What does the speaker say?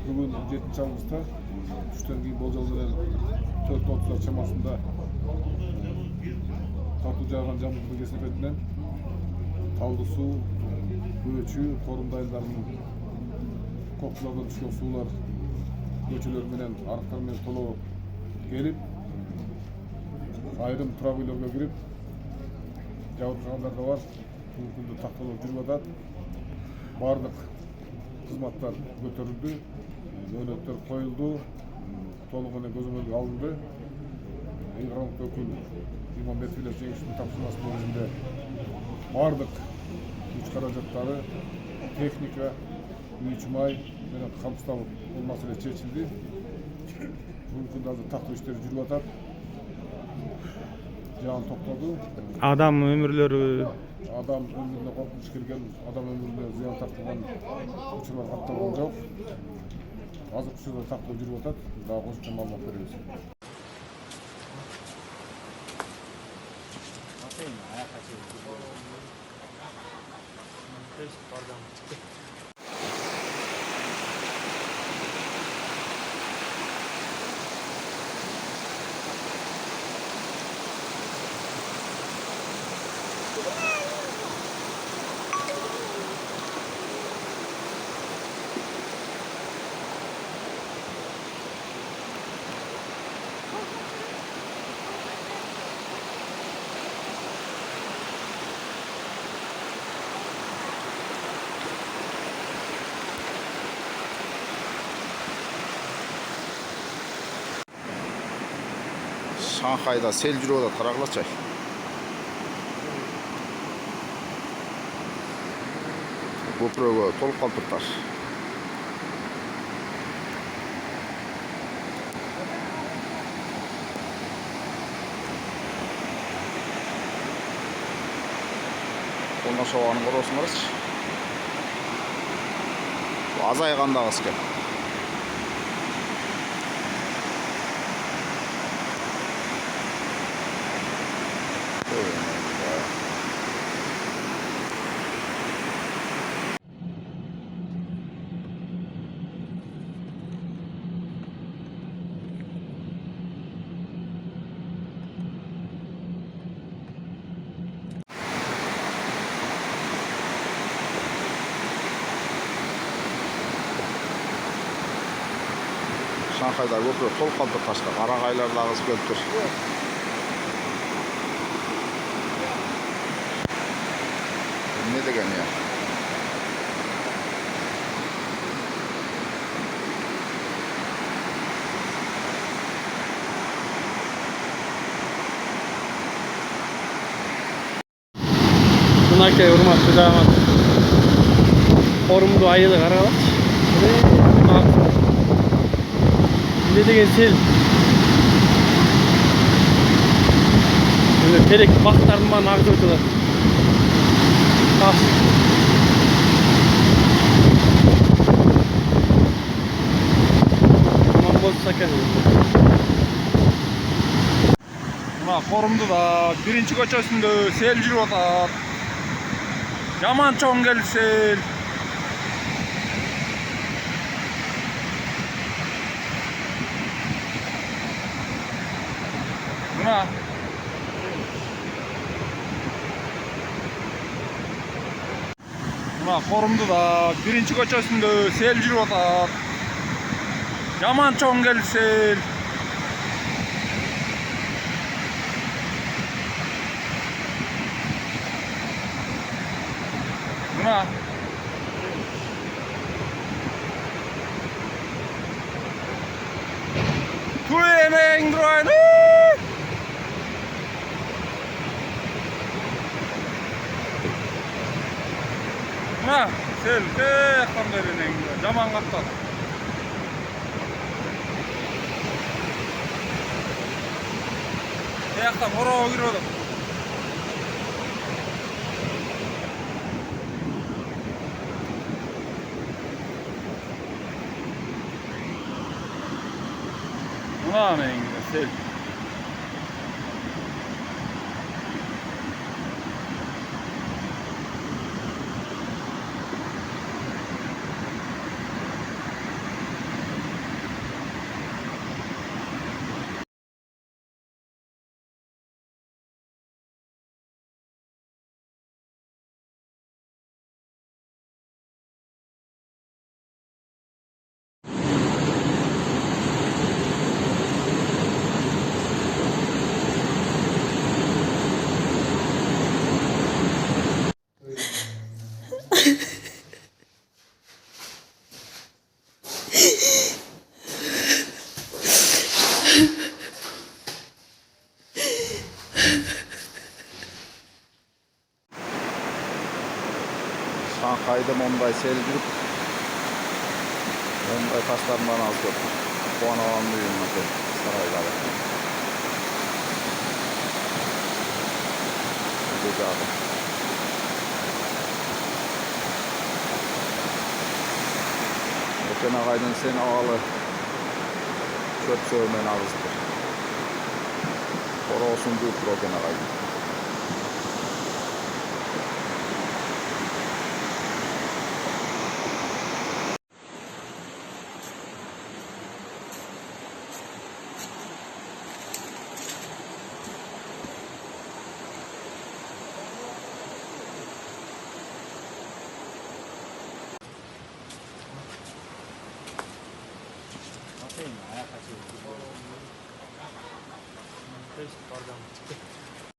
Bugün 7. avgust'ta düşten keyin bolжол менен 4:30 çamasında tatlı жааган жаңбырдын кесепетинен Талды суу, Көчү, Корум дайылдарынын коктулардан түшкөн суулар көчөлөр менен арыктар менен толо келип, айрым турак үйлөргө кирип, жабыркагандар да бар. Бул күндө такталып жүрүп атат. Бардык кызматтар көтөрүлдү, мөөнөттөр коюлду, толук менен көзөмөлгө алынды. Игранлык өкүл Иманбетов Жеңиштин тапшырмасы негизинде бардык күч каражаттары, техника, үй май менен камсыздоо бул маселе чечилди. Бүгүнкү күндө азыр тактоо иштери жүрүп атат. Жаан токтоду. Адам өмүрлөрү, адам өмүрүнө коркунуч келген, адам өмүрүнө зыян тартылган учурлар катталган жок. Азыркы учурда тактоо жүрүп атат. Дагы кошумча маалымат беребиз. Шанхайда сел жүрүп атат, карагылачы. Көпүрөгө толуп калыптыр. Колдон шабаганын көрөсүңөрчү. Азайган дагы экен. Шанхайда көпүрө толуп калыптыр ташка, карагайлар дагы келиптир. Ne деген ya? мынакей урматтуу жаган корумду айылы карагылачы. Ne деген сел. Böyle terek baktardın bana ağzı ötüler. Taş. Aman bozsa kendini. Muna Korumdu da birinci köçösündө sel жүрүп атат. Жаман чоң келди сел. Muna Korumdu da birinci köçösündө sel жүрүп атат. Жаман чоң келди сел. Muna Tuyeneng droid. Muna sel tekrar vereneng жаман каттат. Аяктан короо кирип атат. Muna menga sel. Шанхайда мондай сел жүрүп, мондай таштарынан аз көп. Кубанованын үйүнүн аты сарайлары. Bu jagы. Öten agayдын sen aгаlı çöp söğmen ağızdır. Korosun büyük Öten agayдын. Bardan çıktı.